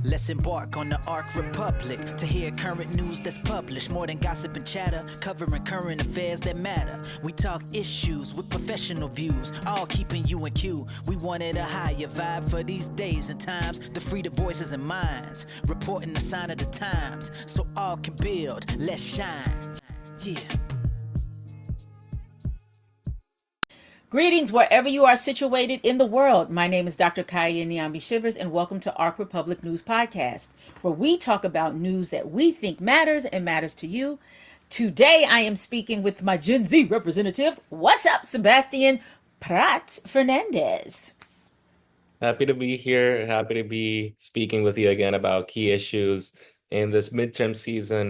Let's embark on the Ark Republic to hear current news that's published. More than gossip and chatter, covering current affairs that matter. We talk issues with professional views, all keeping you in queue. We wanted a higher vibe for these days and times, to free the voices and minds, reporting the sign of the times, so all can build. Let's shine. Yeah. Greetings wherever you are situated in the world. My name is Dr. Kaya Nyambi Shivers, and welcome to Ark Republic News Podcast, where we talk about news that we think matters and matters to you. Today, I am speaking with my Gen Z representative. What's up, Sebastian Prats Fernandez? Happy to be here. Happy to be speaking with you again about key issues in this midterm season.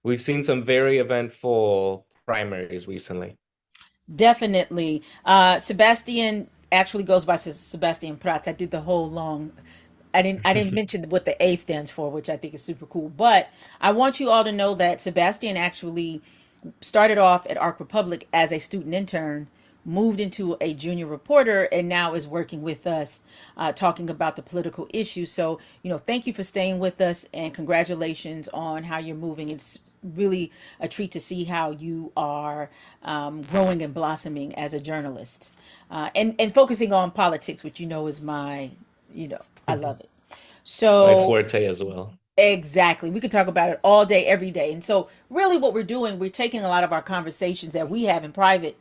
We've seen some very eventful primaries recently. Definitely. Sebastian actually goes by Sebastian Prats. I did the whole long. I didn't mention what the A stands for, which I think is super cool. But I want you all to know that Sebastian actually started off at Arc Republic as a student intern, moved into a junior reporter, and now is working with us, talking about the political issues. So, thank you for staying with us, and congratulations on how you're moving. It's really a treat to see how you are growing and blossoming as a journalist, and focusing on politics, which is I love it. It's my So forte as well. exactly. We could talk about it all day, every day. And so, really, what we're doing, we're taking a lot of our conversations that we have in private,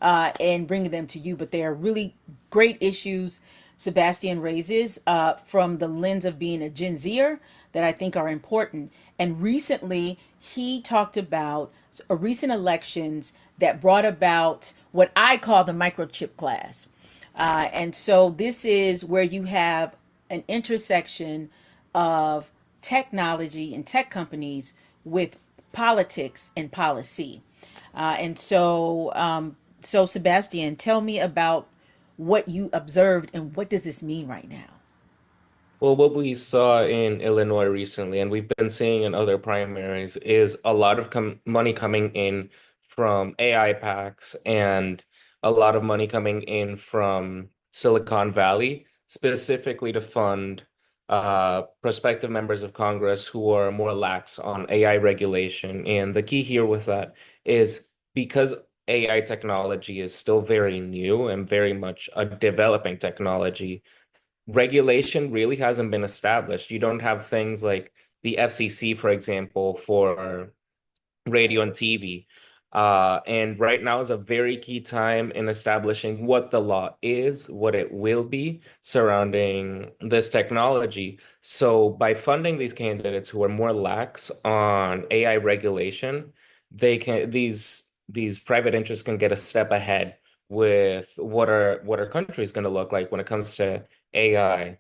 and bringing them to you. But they are really great issues Sebastian raises, from the lens of being a Gen Zer, that I think are important. And recently, he talked about recent elections that brought about what I call the microchip class. And so this is where you have an intersection of technology and tech companies with politics and policy. So Sebastian, tell me about what you observed and what does this mean right now? Well, what we saw in Illinois recently, and we've been seeing in other primaries, is a lot of money coming in from AIPACs and a lot of money coming in from Silicon Valley, specifically to fund prospective members of Congress who are more lax on AI regulation. And the key here with that is because AI technology is still very new and very much a developing technology, regulation really hasn't been established. You don't have things like the FCC, for example, for radio and TV. And right now is a very key time in establishing what the law is, what it will be surrounding this technology. So by funding these candidates who are more lax on AI regulation, these private interests can get a step ahead with what our country is going to look like when it comes to AI.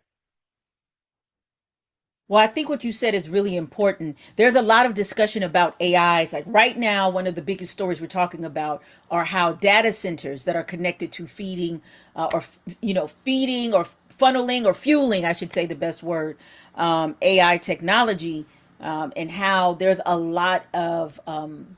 Well, I think what you said is really important. There's a lot of discussion about AIs. Like right now, one of the biggest stories we're talking about are how data centers that are connected to feeding, feeding or funneling or fueling, I should say the best word, AI technology, and how there's a lot of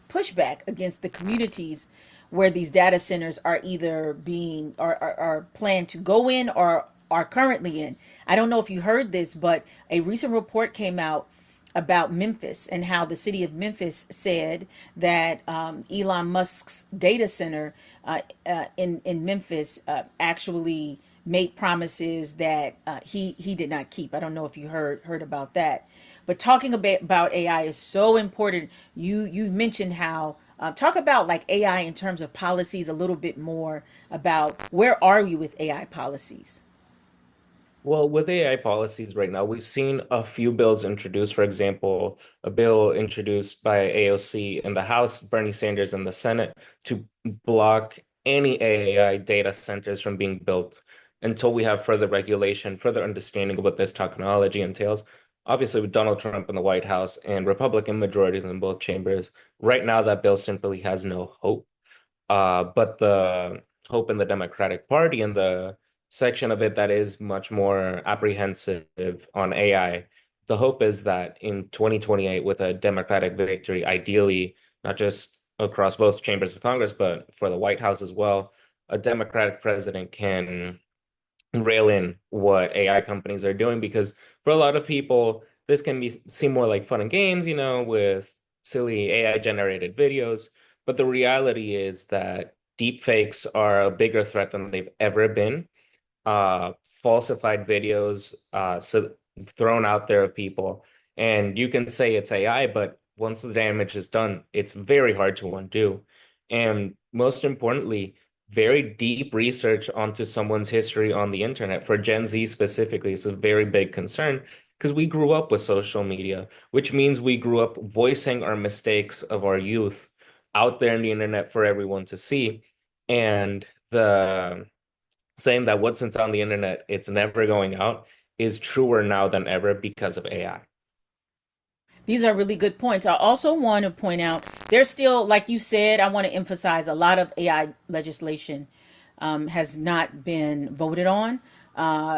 pushback against the communities where these data centers are either being are planned to go in or are currently in. I don't know if you heard this, but a recent report came out about Memphis and how the city of Memphis said that Elon Musk's data center in Memphis actually made promises that he did not keep. I don't know if you heard about that. But talking about AI is so important. You mentioned how, talk about like AI in terms of policies a little bit more about where are we with AI policies. Well, with AI policies right now, we've seen a few bills introduced. For example, a bill introduced by AOC in the House, Bernie Sanders in the Senate, to block any AI data centers from being built until we have further regulation, further understanding of what this technology entails. Obviously, with Donald Trump in the White House and Republican majorities in both chambers, right now that bill simply has no hope. But the hope in the Democratic Party and the section of it that is much more apprehensive on AI, the hope is that in 2028, with a Democratic victory, ideally, not just across both chambers of Congress, but for the White House as well, a Democratic president can rail in what AI companies are doing because for a lot of people, this can be seem more like fun and games, with silly AI generated videos. But the reality is that deepfakes are a bigger threat than they've ever been. Falsified videos thrown out there of people. And you can say it's AI, but once the damage is done, it's very hard to undo. And most importantly, very deep research onto someone's history on the internet for Gen Z specifically is a very big concern because we grew up with social media, which means we grew up voicing our mistakes of our youth out there in the internet for everyone to see. And the saying that what's on the internet, it's never going out, is truer now than ever because of AI. These are really good points. I also want to point out there's still, like you said, I want to emphasize a lot of AI legislation has not been voted on.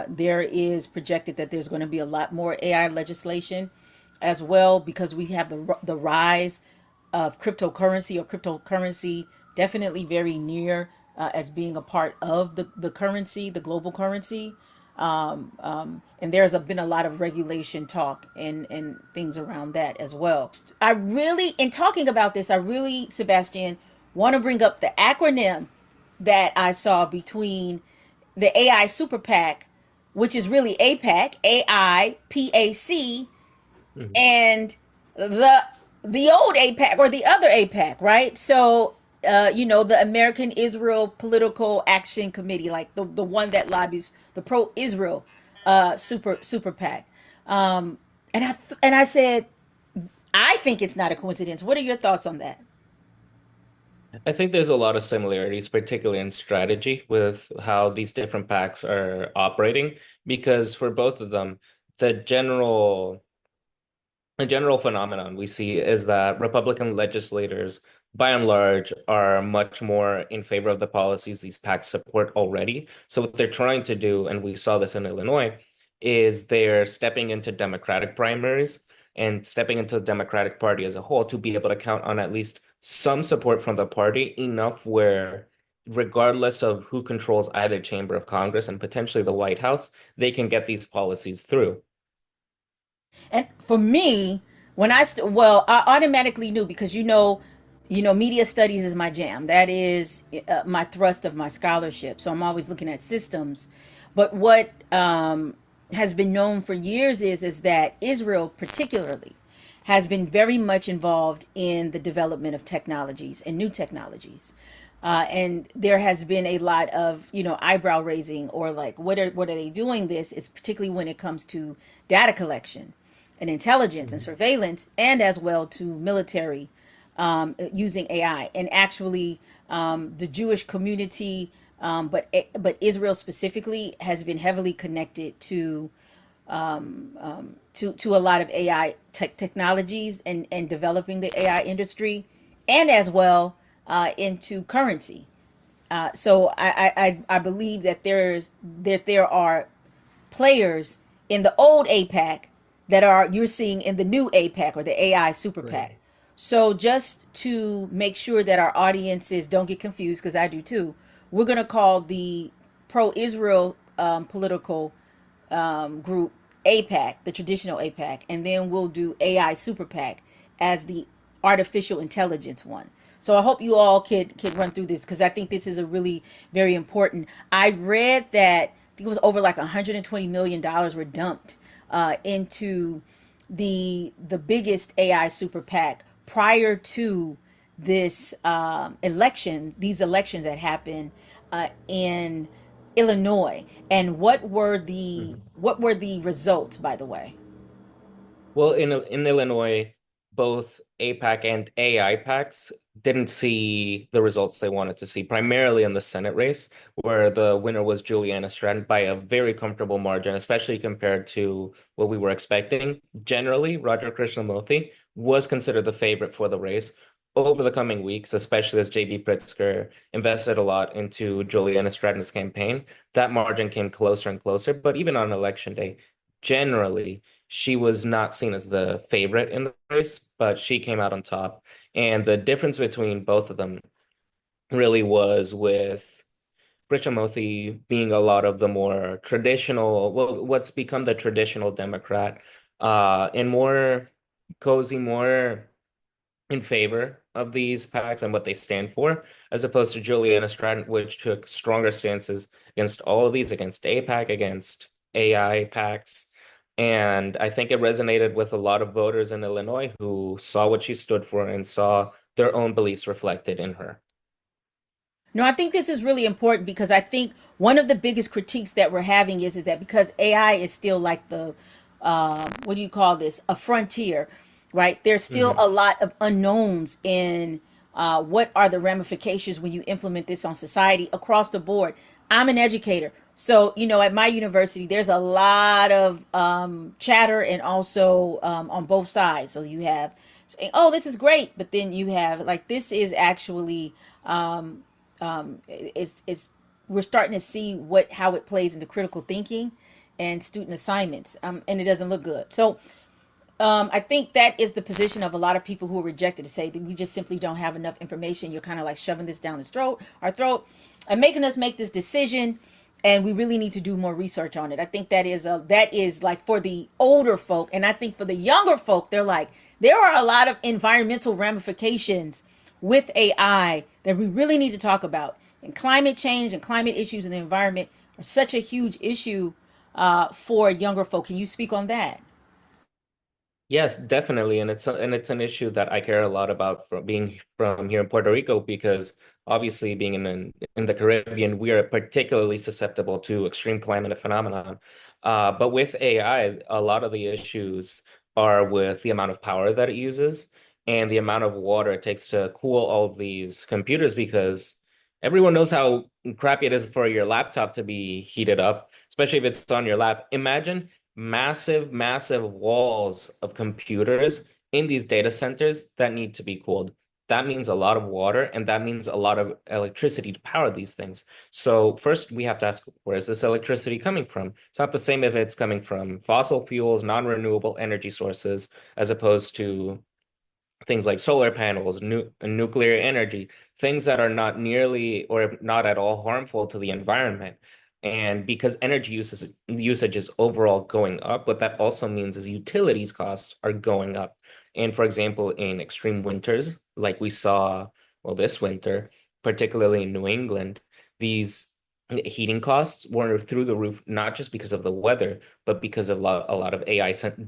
There is projected that there's going to be a lot more AI legislation as well because we have the rise of cryptocurrency definitely very near as being a part of the currency, the global currency. And been a lot of regulation talk and things around that as well. I really, in talking about this, I really, Sebastian, want to bring up the acronym that I saw between the AI Super PAC, which is really APAC, AIPAC, Mhm. and the the old APAC or the other APAC, right? So the American Israel Political Action Committee, like the one that lobbies the pro Israel super PAC. And I said, I think it's not a coincidence. What are your thoughts on that? I think there's a lot of similarities, particularly in strategy, with how these different packs are operating, because for both of them, the general a general phenomenon we see is that Republican legislators, by and large, are much more in favor of the policies these PACs support already. So what they're trying to do, and we saw this in Illinois, is they're stepping into Democratic primaries and stepping into the Democratic Party as a whole to be able to count on at least some support from the party, enough where, regardless of who controls either chamber of Congress and potentially the White House, they can get these policies through. And for me, I automatically knew because media studies is my jam. That is my thrust of my scholarship. So I'm always looking at systems. But what has been known for years is that Israel, particularly, has been very much involved in the development of technologies and new technologies. And there has been a lot of eyebrow raising or like what are they doing this is particularly when it comes to data collection and intelligence and Mhm. surveillance, and as well to military using AI. And actually, the Jewish community, but Israel specifically, has been heavily connected to a lot of AI technologies and developing the AI industry, and as well into currency. So I believe that there are players in the old APAC that are you're seeing in the new APAC or the AI Super PAC. Right. So just to make sure that our audiences don't get confused, because I do too, we're gonna call the pro-Israel political group APAC, the traditional APAC, and then we'll do AI Super PAC as the artificial intelligence one. So I hope you all could run through this because I think this is a really very important. I read that I think it was over like $120 million were dumped into the biggest AI super PAC prior to this these elections that happened in Illinois. And Mhm. what were the results, by the way? Well, in Illinois, both APAC and AIPACs didn't see the results they wanted to see, primarily in the Senate race, where the winner was Juliana Stratton by a very comfortable margin, especially compared to what we were expecting. Generally, Roger Krishnamurthy was considered the favorite for the race. Over the coming weeks, especially as JB Pritzker invested a lot into Juliana Stratton's campaign, that margin came closer and closer. But even on election day, generally, she was not seen as the favorite in the race, but she came out on top. And the difference between both of them really was with Krishnamurti being a lot of the more traditional, well, what's become the traditional Democrat, and more cozy, more in favor of these PACs and what they stand for, as opposed to Juliana Stratton, which took stronger stances against all of these, against AIPAC, against AI PACs. And I think it resonated with a lot of voters in Illinois who saw what she stood for and saw their own beliefs reflected in her. No, I think this is really important because I think one of the biggest critiques that we're having is that because AI is still like the what do you call this, a frontier, right? There's still Hmm. a lot of unknowns in what are the ramifications when you implement this on society across the board. I'm an educator, so at my university there's a lot of chatter and also on both sides. So you have saying, "Oh, this is great," but then you have like, "This is actually." It's we're starting to see how it plays into critical thinking and student assignments, and it doesn't look good. So I think that is the position of a lot of people who are rejected, to say that we just simply don't have enough information. You're kind of like shoving this down our throat, and making us make this decision. And we really need to do more research on it. I think that is like for the older folk, and I think for the younger folk, they're like, there are a lot of environmental ramifications with AI that we really need to talk about. And climate change and climate issues in the environment are such a huge issue for younger folk. Can you speak on that? Yes, definitely, and it's an issue that I care a lot about from being from here in Puerto Rico because obviously being in the Caribbean, we are particularly susceptible to extreme climate phenomenon. But with AI, a lot of the issues are with the amount of power that it uses and the amount of water it takes to cool all of these computers because everyone knows how crappy it is for your laptop to be heated up, especially if it's on your lap. Imagine massive, massive walls of computers in these data centers that need to be cooled. That means a lot of water and that means a lot of electricity to power these things. So first we have to ask, where is this electricity coming from? It's not the same if it's coming from fossil fuels, non-renewable energy sources, as opposed to things like solar panels, nuclear energy, things that are not nearly or not at all harmful to the environment. And because usage is overall going up, what that also means is utilities costs are going up. And for example, in extreme winters, like we saw, well, this winter, particularly in New England, these heating costs were through the roof, not just because of the weather, but because of a lot of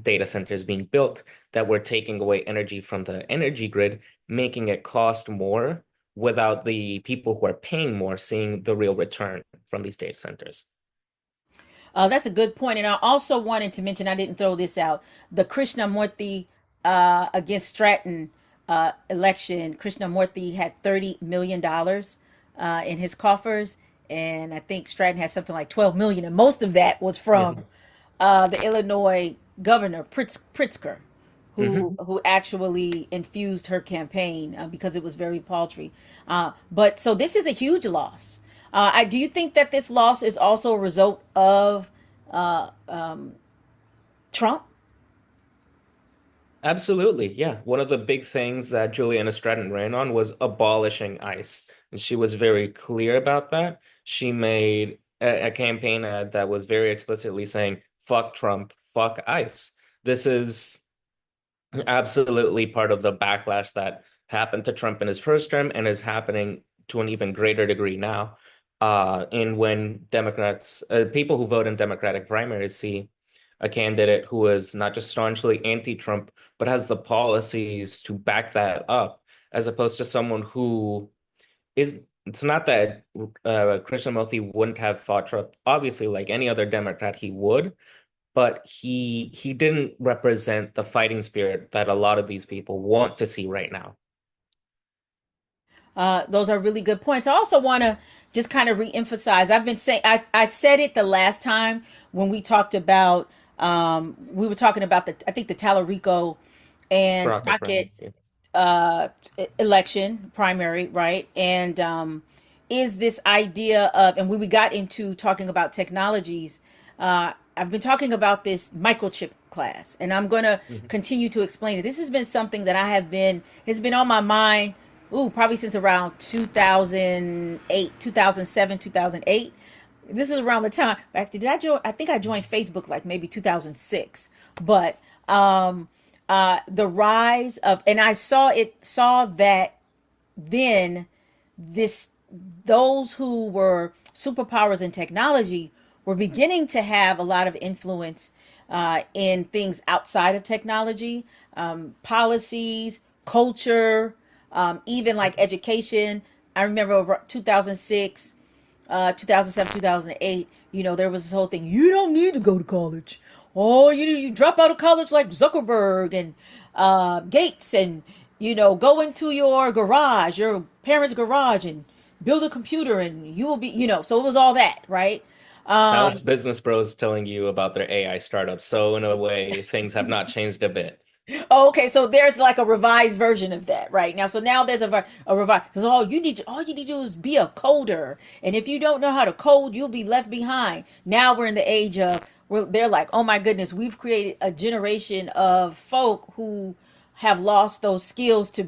data centers being built that we're taking away energy from the energy grid, making it cost more without the people who are paying more seeing the real return from these data centers. That's a good point. And I also wanted to mention, I didn't throw this out, the Krishnamurti against Stratton election. Krishnamurti had $30 million in his coffers, and I think Stratton had something like 12 million, and most of that was Yeah. from the Illinois governor Pritzker, who Hmm. actually infused her campaign because it was very paltry. But so this is a huge loss. Do you think that this loss is also a result of Trump? Absolutely. Yeah. One of the big things that Juliana Stratton ran on was abolishing ICE. And she was very clear about that. She made a campaign ad that was very explicitly saying, fuck Trump, fuck ICE. This is absolutely part of the backlash that happened to Trump in his first term and is happening to an even greater degree now. And when people who vote in Democratic primaries see a candidate who is not just staunchly anti-Trump, but has the policies to back that up, as opposed to someone who it's not that Krishnamurti wouldn't have fought Trump. Obviously, like any other Democrat, he would, but he didn't represent the fighting spirit that a lot of these people want to see right now. Those are really good points. I also want to just kind of reemphasize. I've been saying, I said it the last time when we talked about, we were talking about I think the Tallarico and Barack Crockett Obama. election primary, right? And is this idea of, and when we got into talking about technologies, I've been talking about this microchip class, and I'm going to Mhm. continue to explain it. This has been something that has been on my mind ooh, probably since around 2008, 2007, 2008. This is around the time. Actually, did I join? I think I joined Facebook like maybe 2006. But the rise of, and I saw that then this those who were superpowers in technology were beginning to have a lot of influence in things outside of technology, policies, culture, even like education. I remember over 2006, 2007, 2008, there was this whole thing. You don't need to go to college. Oh, you drop out of college like Zuckerberg and Gates, and go into your garage, your parents' garage, and build a computer, and you will be, So it was all that, right? Now it's business bros telling you about their AI startups. So in a way, things have not changed a bit. Oh, okay, so there's like a revised version of that right now. So now there's a revised, because all you need to do is be a coder, and if you don't know how to code, you'll be left behind. Now we're in the age of where they're like, oh my goodness, we've created a generation of folk who have lost those skills to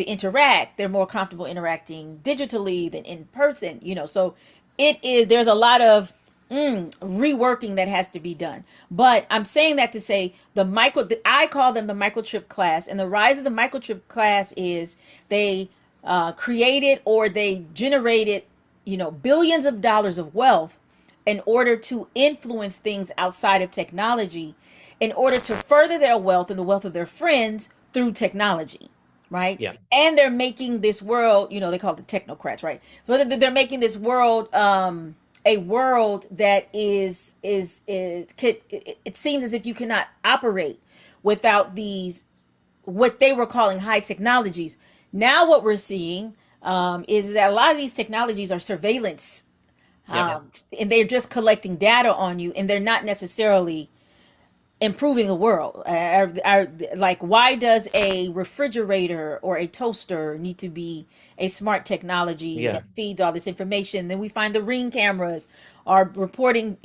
interact. They're more comfortable interacting digitally than in person. So there's a lot of reworking that has to be done. But I'm saying that to say I call them the microchip class, and the rise of the microchip class is they created, or they generated, billions of dollars of wealth in order to influence things outside of technology, in order to further their wealth and the wealth of their friends through technology, right? Yeah. And they're making this world, they call it the technocrats, right? So they're making this world a world that it seems as if you cannot operate without these, what they were calling high technologies. Now what we're seeing is that a lot of these technologies are surveillance, Yep. and they're just collecting data on you, and they're not necessarily improving the world. Like, why does a refrigerator or a toaster need to be a smart technology Yeah. that feeds all this information? Then we find the Ring cameras are reporting,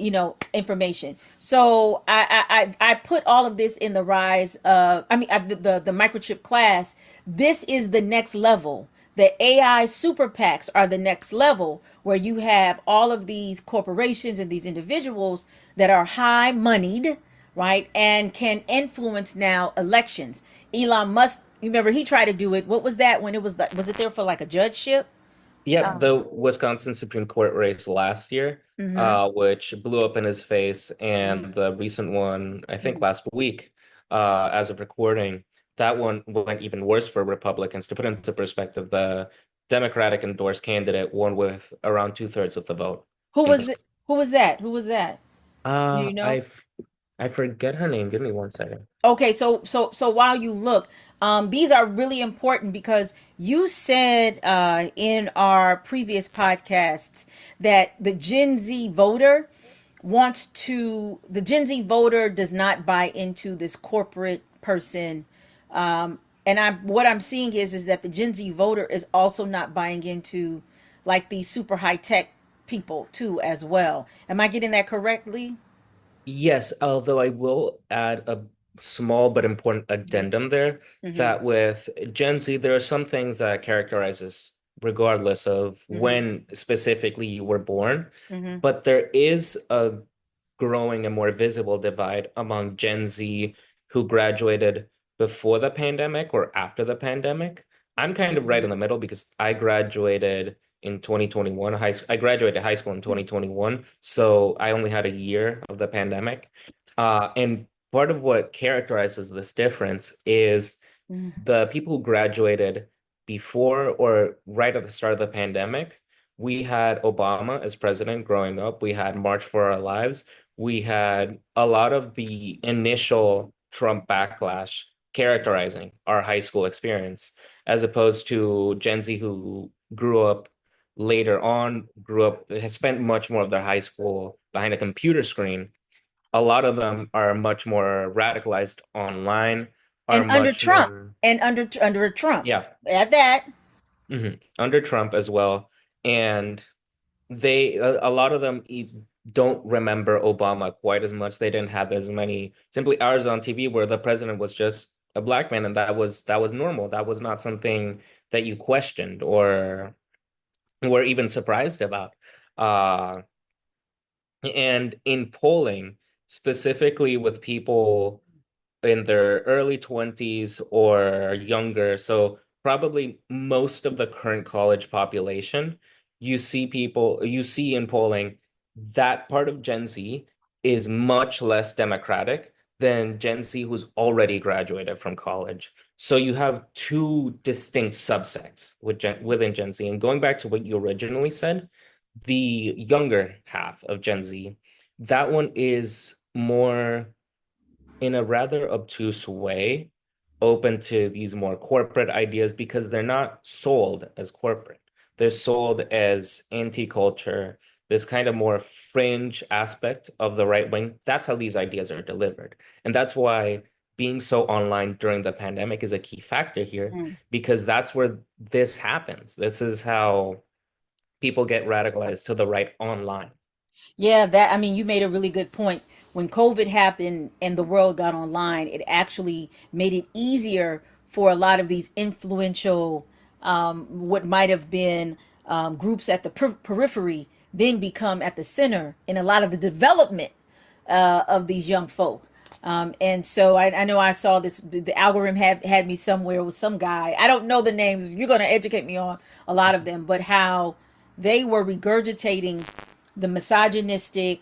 information. So I put all of this in the rise of, the microchip class. This is the next level. The AI super PACs are the next level, where you have all of these corporations and these individuals that are high moneyed, right, and can influence now elections. Elon Musk, remember, he tried to do it. What was that, when it was it there for like a judgeship? Yep, the Wisconsin Supreme Court race last year, Mm-hmm. which blew up in his face, and the recent one, I think last week, as of recording, that one went even worse for Republicans. To put into perspective, the Democratic endorsed candidate won with around two-thirds of the vote Who in was Wisconsin. it? Who was that? Who was that? Do Uh, you know? I I forget her name. Give me one second. Okay, so while you look, these are really important, because you said in our previous podcasts that the Gen Z voter does not buy into this corporate person. And what I'm seeing is that the Gen Z voter is also not buying into like these super high tech people too as well. Am I getting that correctly? Yes, although I will add a small but important addendum there Mm-hmm. that with Gen Z, there are some things that characterize us regardless of Mm-hmm. when specifically you were born. Mm-hmm. But there is a growing and more visible divide among Gen Z who graduated before the pandemic or after the pandemic. I'm kind of right in the middle because I graduated in 2021. I graduated high school in 2021, so I only had a year of the pandemic. And part of what characterizes this difference is Mm-hmm. the people who graduated before or right at the start of the pandemic. We had Obama as president growing up. We had March for Our Lives. We had a lot of the initial Trump backlash characterizing our high school experience, as opposed to Gen Z who grew up later on, has spent much more of their high school behind a computer screen. A lot of them are much more radicalized online, are And under much Trump, more, and under Trump, yeah, at that. under Trump as well. And a lot of them don't remember Obama quite as much. They didn't have as many simply hours on TV where the president was just a black man, and that was normal. That was not something that you questioned or were even surprised about. Uh, and in polling, specifically with people in their early 20s or younger, so probably most of the current college population, you see in polling that part of Gen Z is much less democratic than Gen Z who's already graduated from college. So you have two distinct subsects within Gen Z. And going back to what you originally said, the younger half of Gen Z, that one is more in a rather obtuse way, open to these more corporate ideas because they're not sold as corporate. They're sold as anti-culture, this kind of more fringe aspect of the right wing. That's how these ideas are delivered. And that's why being so online during the pandemic is a key factor here, Mm. because that's where this happens. This is how people get radicalized to the right online. Yeah, that I mean, you made a really good point. When COVID happened and the world got online, it actually made it easier for a lot of these influential, what might have been groups at the periphery, then become at the center in a lot of the development of these young folk. And so I know I saw this. The algorithm had me somewhere with some guy. I don't know the names. You're going to educate me on a lot of them, but how they were regurgitating the misogynistic,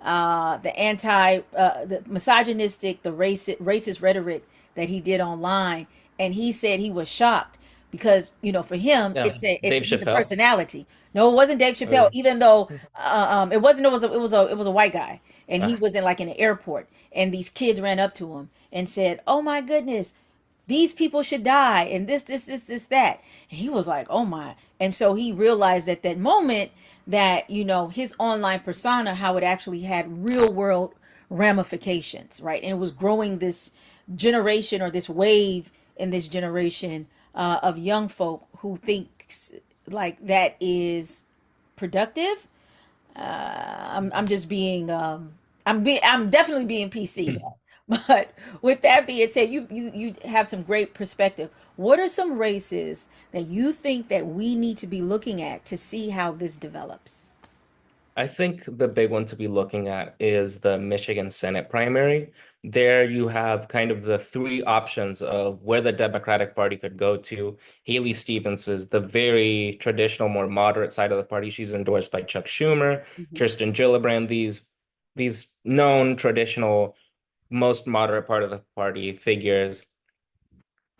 the misogynistic, the racist rhetoric that he did online, and he said he was shocked because for him Yeah, it's Dave he's a Chappelle. personality. No, it wasn't Dave Chappelle. Oh, Even though it wasn't, it was a white guy, and he ah, was in like in an airport, and these kids ran up to him and said, "Oh my goodness, these people should die," and this that, and he was like, "Oh my!" And so he realized at that moment that his online persona, how it actually had real world ramifications, right? And it was growing this generation, or this wave in this generation of young folk who thinks like that is productive. I'm just being I'm definitely being PC though. But with that being said, you have some great perspective. What are some races that you think that we need to be looking at to see how this develops? I think the big one to be looking at is the Michigan Senate primary. There you have kind of the three options of where the Democratic Party could go to. Haley Stevens is the very traditional, more moderate side of the party. She's endorsed by Chuck Schumer, Mhm. Kirsten Gillibrand, these known traditional, most moderate part of the party figures.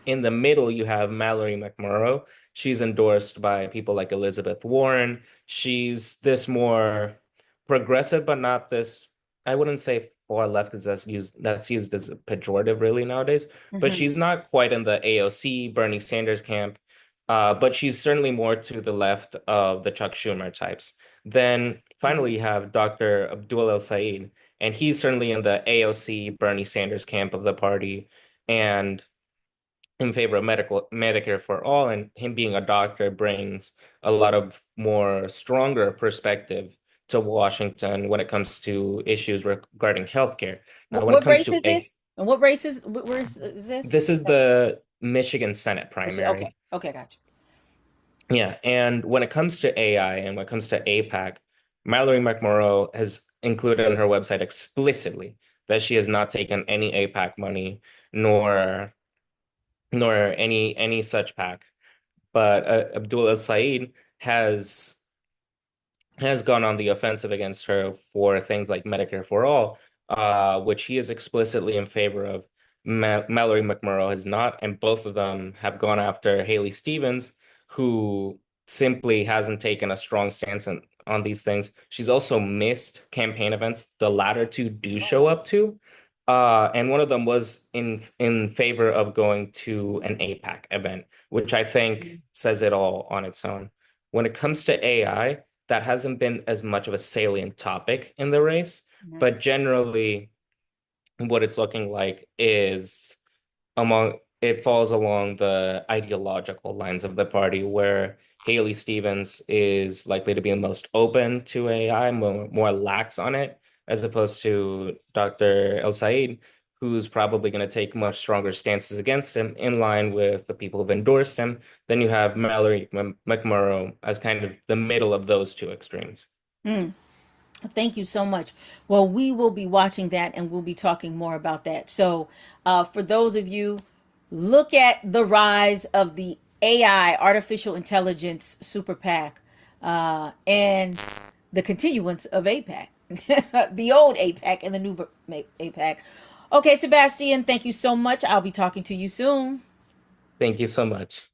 In the middle, you have Mallory McMurrow. She's endorsed by people like Elizabeth Warren. She's this more progressive, but not this, I wouldn't say far left because that's used as a pejorative really nowadays. But Mhm. she's not quite in the AOC, Bernie Sanders camp. But she's certainly more to the left of the Chuck Schumer types. Then finally, Mhm. you have Dr. Abdul El Said, and he's certainly in the AOC, Bernie Sanders camp of the party. And in favor of Medicare for all, and him being a doctor brings a lot of more stronger perspective to Washington when it comes to issues regarding healthcare. Now, when it What comes race to is this? And what race is where is this? this is the Michigan Senate Okay. primary. Okay, gotcha. Yeah, and when it comes to AI and when it comes to AIPAC, Mallory McMorrow has included on her website explicitly that she has not taken any AIPAC money nor any such PAC. But Abdul El Said has gone on the offensive against her for things like Medicare for All, which he is explicitly in favor of. Mallory McMurrow has not, and both of them have gone after Haley Stevens, who simply hasn't taken a strong stance on these things. She's also missed campaign events. The latter two do show up to. And one of them was in favor of going to an APAC event, which I think says it all on its own. When it comes to AI, that hasn't been as much of a salient topic in the race, Mhm. but generally what it's looking like is among it falls along the ideological lines of the party where Haley Stevens is likely to be the most open to AI, more lax on it, as opposed to Dr. El Said, who's probably going to take much stronger stances against him, in line with the people who've endorsed him. Then you have Mallory McMurrow as kind of the middle of those two extremes. Thank you so much. Well, we will be watching that and we'll be talking more about that. So, for those of you, look at the rise of the AI, artificial intelligence super PAC, and the continuance of APAC, the old APAC and the new APAC. Okay, Sebastian, thank you so much. I'll be talking to you soon. Thank you so much.